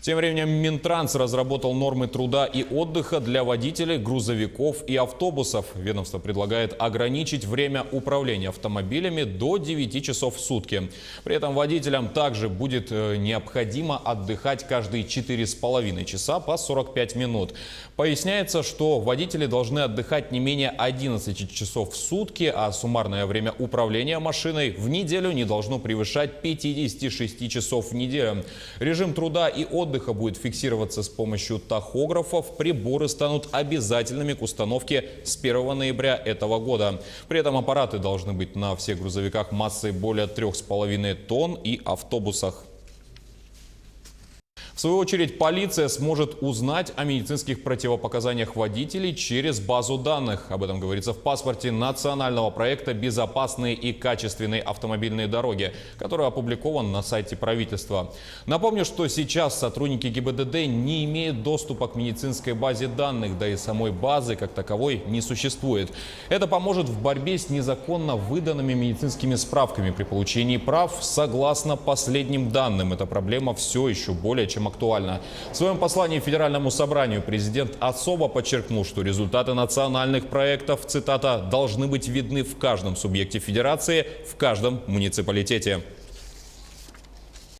Тем временем Минтранс разработал нормы труда и отдыха для водителей грузовиков и автобусов. Ведомство предлагает ограничить время управления автомобилями до 9 часов в сутки. При этом водителям также будет необходимо отдыхать каждые 4,5 часа по 45 минут. Поясняется, что водители должны отдыхать не менее 11 часов в сутки, а суммарное время управления машиной в неделю не должно превышать 56 часов в неделю. Режим труда и отдыха будет фиксироваться с помощью тахографов. Приборы станут обязательными к установке с 1 ноября этого года. При этом аппараты должны быть на всех грузовиках массой более 3,5 тонн и автобусах. В свою очередь, полиция сможет узнать о медицинских противопоказаниях водителей через базу данных. Об этом говорится в паспорте национального проекта «Безопасные и качественные автомобильные дороги», который опубликован на сайте правительства. Напомню, что сейчас сотрудники ГИБДД не имеют доступа к медицинской базе данных, да и самой базы как таковой не существует. Это поможет в борьбе с незаконно выданными медицинскими справками при получении прав согласно последним данным. Эта проблема все еще более чем актуальна. В своем послании Федеральному собранию президент особо подчеркнул, что результаты национальных проектов, цитата, должны быть видны в каждом субъекте федерации, в каждом муниципалитете.